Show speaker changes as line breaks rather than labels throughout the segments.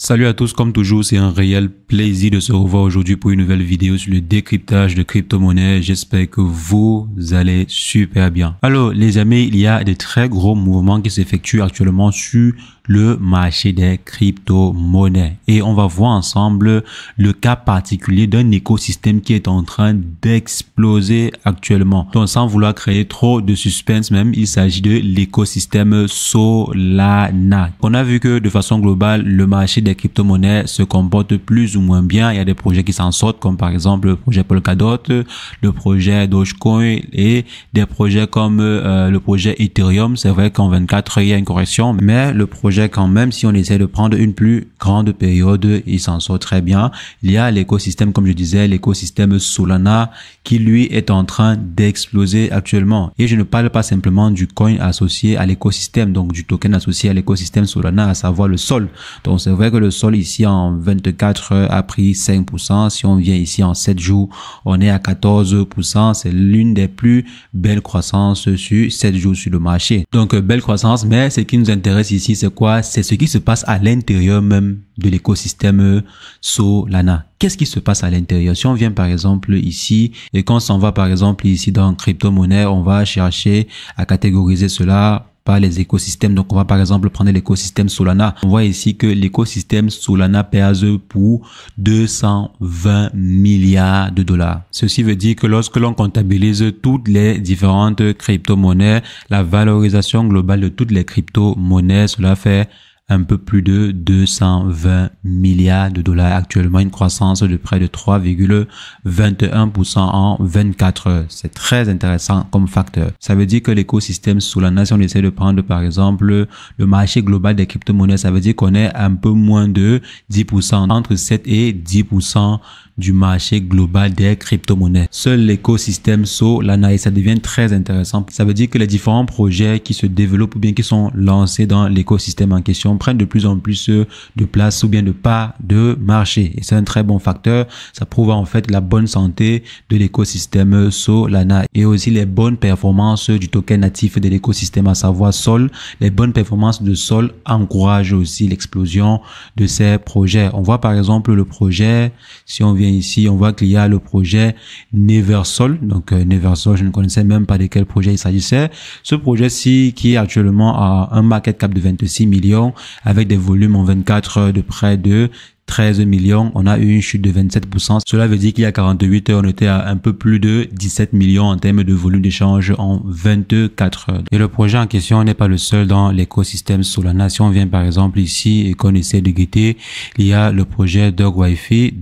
Salut à tous, comme toujours, c'est un réel plaisir de se revoir aujourd'hui pour une nouvelle vidéo sur le décryptage de crypto-monnaies. J'espère que vous allez super bien. Alors les amis, il y a des très gros mouvements qui s'effectuent actuellement sur le marché des crypto-monnaies. Et on va voir ensemble le cas particulier d'un écosystème qui est en train d'exploser actuellement. Donc sans vouloir créer trop de suspense même, il s'agit de l'écosystème Solana. On a vu que de façon globale, le marché des crypto-monnaies se comporte plus ou moins bien. Il y a des projets qui s'en sortent comme par exemple le projet Polkadot, le projet Dogecoin et des projets comme le projet Ethereum. C'est vrai qu'en 24 il y a une correction, mais le projet quand même, si on essaie de prendre une plus grande période, il s'en sort très bien. Il y a l'écosystème, comme je disais, l'écosystème Solana qui lui est en train d'exploser actuellement. Et je ne parle pas simplement du coin associé à l'écosystème, donc du token associé à l'écosystème Solana, à savoir le SOL. Donc c'est vrai que le SOL ici en 24 heures a pris 5%. Si on vient ici en 7 jours, on est à 14%. C'est l'une des plus belles croissances sur 7 jours sur le marché. Donc belle croissance, mais ce qui nous intéresse ici, c'est quoi? C'est ce qui se passe à l'intérieur même de l'écosystème Solana. Qu'est-ce qui se passe à l'intérieur? Si on vient par exemple ici et qu'on s'en va par exemple ici dans crypto-monnaie, on va chercher à catégoriser cela par les écosystèmes. Donc, on va par exemple prendre l'écosystème Solana. On voit ici que l'écosystème Solana pèse pour 220 milliards de dollars. Ceci veut dire que lorsque l'on comptabilise toutes les différentes crypto-monnaies, la valorisation globale de toutes les crypto-monnaies, cela fait un peu plus de 220 milliards de dollars actuellement, une croissance de près de 3,21% en 24 heures. C'est très intéressant comme facteur. Ça veut dire que l'écosystème Solana, si on essaie de prendre par exemple le marché global des crypto-monnaies, ça veut dire qu'on est un peu moins de 10%, entre 7 et 10% du marché global des crypto-monnaies. Seul l'écosystème Solana, et ça devient très intéressant. Ça veut dire que les différents projets qui se développent ou bien qui sont lancés dans l'écosystème en question prennent de plus en plus de place ou bien de part de marché. Et c'est un très bon facteur. Ça prouve en fait la bonne santé de l'écosystème Solana et aussi les bonnes performances du token natif de l'écosystème, à savoir Sol. Les bonnes performances de Sol encouragent aussi l'explosion de ces projets. On voit par exemple le projet, si on vient ici, on voit qu'il y a le projet Neversol. Donc Neversol, je ne connaissais même pas de quel projet il s'agissait. Ce projet-ci qui est actuellement à un market cap de 26 millions avec des volumes en 24 heures de près de 13 millions, on a eu une chute de 27%. Cela veut dire qu'il y a 48 heures, on était à un peu plus de 17 millions en termes de volume d'échange en 24 heures. Et le projet en question n'est pas le seul dans l'écosystème Solana. Si on vient par exemple ici et qu'on essaie de guetter, il y a le projet Dogwifi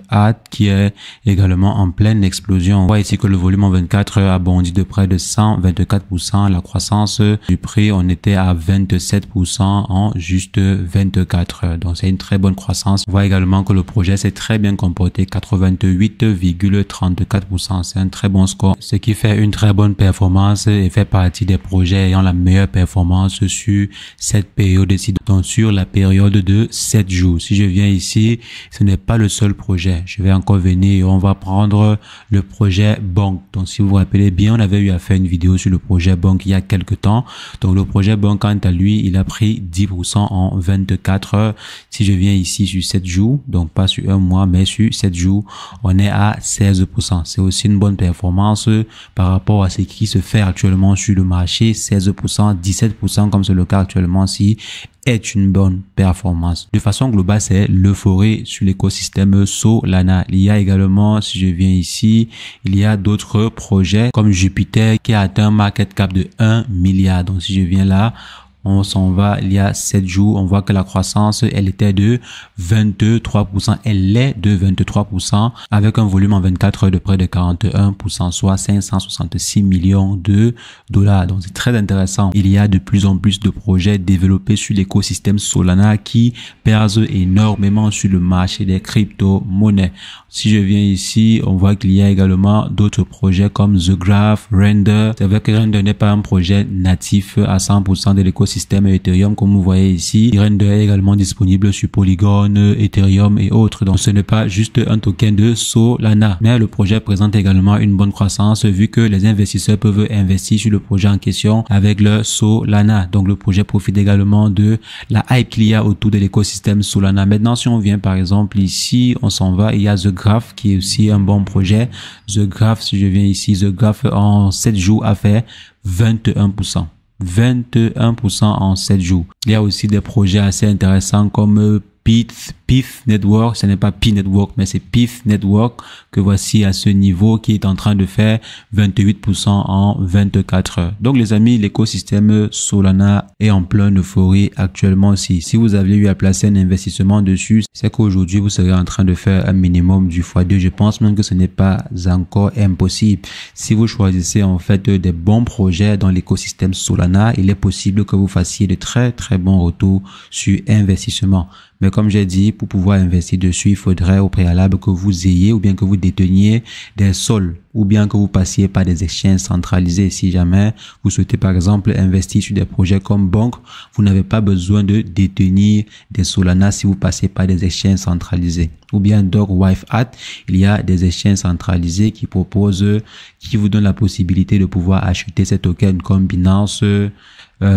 Art qui est également en pleine explosion. On voit ici que le volume en 24 heures a bondi de près de 124%. La croissance du prix, on était à 27% en juste 24 heures. Donc c'est une très bonne croissance. On voit également que le projet s'est très bien comporté, 88,34%. C'est un très bon score, ce qui fait une très bonne performance et fait partie des projets ayant la meilleure performance sur cette période-ci, donc sur la période de 7 jours. Si je viens ici, ce n'est pas le seul projet. Je vais encore venir et on va prendre le projet Bonk. Donc si vous vous rappelez bien, on avait eu à faire une vidéo sur le projet Bonk il y a quelques temps. Donc le projet Bonk, quant à lui, il a pris 10% en 24 heures. Si je viens ici sur 7 jours, donc pas sur un mois, mais sur 7 jours, on est à 16%. C'est aussi une bonne performance par rapport à ce qui se fait actuellement sur le marché. 16%, 17% comme c'est le cas actuellement si est une bonne performance. De façon globale, c'est l'euphorie sur l'écosystème Solana. Il y a également, si je viens ici, il y a d'autres projets comme Jupiter qui a atteint un market cap de 1 milliard. Donc si je viens là, on s'en va il y a 7 jours, on voit que la croissance, elle était de 23%, elle est de 23% avec un volume en 24 heures de près de 41%, soit 566 millions de dollars. Donc c'est très intéressant. Il y a de plus en plus de projets développés sur l'écosystème Solana qui pèsent énormément sur le marché des crypto-monnaies. Si je viens ici, on voit qu'il y a également d'autres projets comme The Graph, Render. C'est vrai que Render n'est pas un projet natif à 100% de l'écosystème l'écosystème Ethereum, comme vous voyez ici. Render est également disponible sur Polygon, Ethereum et autres. Donc ce n'est pas juste un token de Solana, mais le projet présente également une bonne croissance vu que les investisseurs peuvent investir sur le projet en question avec le Solana. Donc le projet profite également de la hype qu'il y a autour de l'écosystème Solana. Maintenant, si on vient par exemple ici, on s'en va, il y a The Graph qui est aussi un bon projet. The Graph, si je viens ici, The Graph en 7 jours a fait 21%. 21% en 7 jours. Il y a aussi des projets assez intéressants comme Pyth Network, ce n'est pas Pi Network, mais c'est Pyth Network que voici à ce niveau qui est en train de faire 28% en 24 heures. Donc les amis, l'écosystème Solana est en pleine euphorie actuellement aussi. Si vous aviez eu à placer un investissement dessus, c'est qu'aujourd'hui vous serez en train de faire un minimum du x2. Je pense même que ce n'est pas encore impossible. Si vous choisissez en fait des bons projets dans l'écosystème Solana, il est possible que vous fassiez de très bons retours sur investissement. Mais comme j'ai dit, pour pouvoir investir dessus, il faudrait au préalable que vous ayez ou bien que vous déteniez des sols ou bien que vous passiez par des exchanges centralisés. Si jamais vous souhaitez par exemple investir sur des projets comme Bonk, vous n'avez pas besoin de détenir des Solana si vous passez par des exchanges centralisés. Ou bien DogWifeHat, il y a des exchanges centralisés qui vous donnent la possibilité de pouvoir acheter ces tokens comme Binance,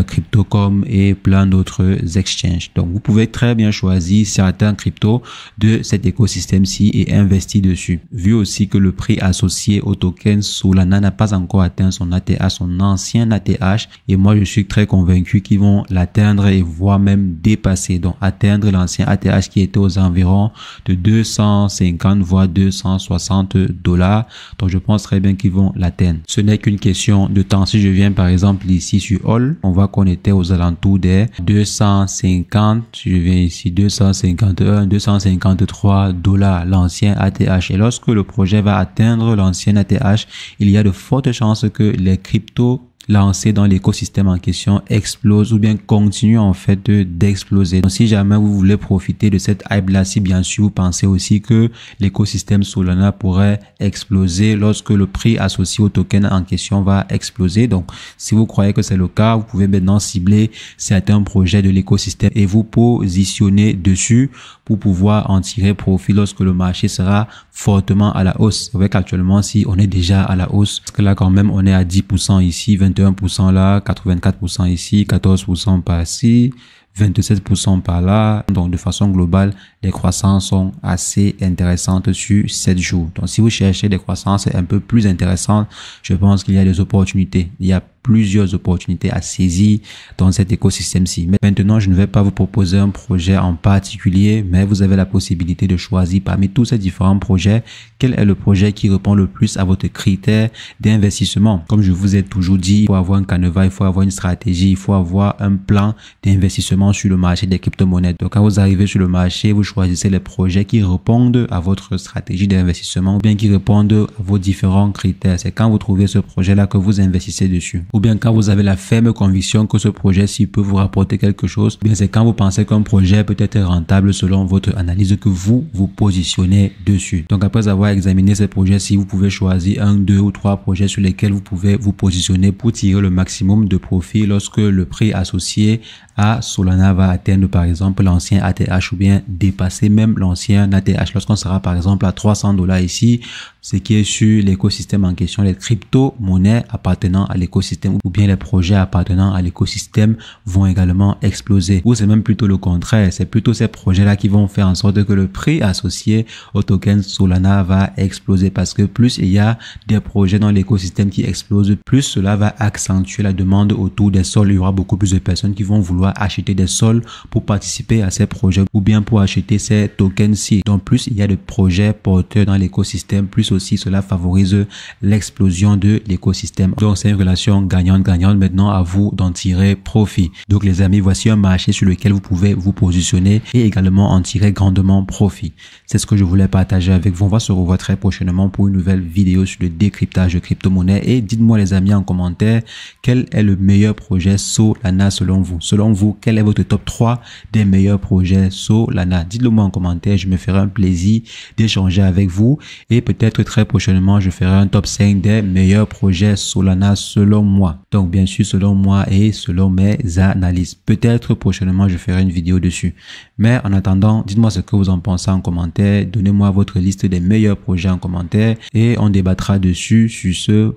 Crypto.com et plein d'autres exchanges. Donc, vous pouvez très bien choisir certains cryptos de cet écosystème-ci et investir dessus. Vu aussi que le prix associé au token Solana n'a pas encore atteint son ATH, son ancien ATH. Et moi, je suis très convaincu qu'ils vont l'atteindre et voire même dépasser. Donc, atteindre l'ancien ATH qui était aux environs de 250 voire 260 $. Donc, je pense très bien qu'ils vont l'atteindre. Ce n'est qu'une question de temps. Si je viens par exemple ici sur All, on voit qu'on était aux alentours des 250, je viens ici 251, 253 $, l'ancien ATH. Et lorsque le projet va atteindre l'ancien ATH, il y a de fortes chances que les cryptos lancés dans l'écosystème en question explose ou bien continue en fait d'exploser. Donc si jamais vous voulez profiter de cette hype là, si bien sûr vous pensez aussi que l'écosystème Solana pourrait exploser lorsque le prix associé au token en question va exploser. Donc si vous croyez que c'est le cas, vous pouvez maintenant cibler certains projets de l'écosystème et vous positionner dessus pour pouvoir en tirer profit lorsque le marché sera fortement à la hausse. Vous voyez qu'actuellement, si on est déjà à la hausse, parce que là quand même on est à 10% ici, 21% là, 84% ici, 14% par ici, 27% par là. Donc de façon globale, les croissances sont assez intéressantes sur 7 jours. Donc si vous cherchez des croissances un peu plus intéressantes, je pense qu'il y a des opportunités. Il y a plusieurs opportunités à saisir dans cet écosystème-ci. Mais maintenant, je ne vais pas vous proposer un projet en particulier, mais vous avez la possibilité de choisir parmi tous ces différents projets, quel est le projet qui répond le plus à votre critère d'investissement. Comme je vous ai toujours dit, il faut avoir un canevas, il faut avoir une stratégie, il faut avoir un plan d'investissement sur le marché des crypto-monnaies. Donc, quand vous arrivez sur le marché, vous choisissez les projets qui répondent à votre stratégie d'investissement ou bien qui répondent à vos différents critères. C'est quand vous trouvez ce projet-là que vous investissez dessus. Ou bien quand vous avez la ferme conviction que ce projet-ci peut vous rapporter quelque chose, bien c'est quand vous pensez qu'un projet peut être rentable selon votre analyse que vous vous positionnez dessus. Donc après avoir examiné ces projets-ci, vous pouvez choisir 1, 2 ou 3 projets sur lesquels vous pouvez vous positionner pour tirer le maximum de profit lorsque le prix associé à Solana va atteindre par exemple l'ancien ATH ou bien dépasser même l'ancien ATH. Lorsqu'on sera par exemple à 300 $ ici, ce qui est sur l'écosystème en question, les crypto-monnaies appartenant à l'écosystème ou bien les projets appartenant à l'écosystème vont également exploser. Ou c'est même plutôt le contraire, c'est plutôt ces projets-là qui vont faire en sorte que le prix associé au token Solana va exploser parce que plus il y a des projets dans l'écosystème qui explosent, plus cela va accentuer la demande autour des sols. Il y aura beaucoup plus de personnes qui vont vouloir acheter des sols pour participer à ces projets ou bien pour acheter ces tokens-ci. Donc plus il y a de projets porteurs dans l'écosystème, plus aussi cela favorise l'explosion de l'écosystème. Donc c'est une relation gagnante-gagnante. Maintenant à vous d'en tirer profit. Donc les amis, voici un marché sur lequel vous pouvez vous positionner et également en tirer grandement profit. C'est ce que je voulais partager avec vous. On va se revoir très prochainement pour une nouvelle vidéo sur le décryptage de crypto-monnaies et dites-moi les amis en commentaire quel est le meilleur projet Solana selon vous. Selon vous, quel est votre top 3 des meilleurs projets Solana? Dites-le moi en commentaire, je me ferai un plaisir d'échanger avec vous et peut-être très prochainement, je ferai un top 5 des meilleurs projets Solana selon moi. Donc, bien sûr, selon moi et selon mes analyses. Peut-être prochainement, je ferai une vidéo dessus. Mais en attendant, dites-moi ce que vous en pensez en commentaire. Donnez-moi votre liste des meilleurs projets en commentaire et on débattra dessus. Sur ce,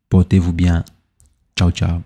portez-vous bien. Ciao, ciao.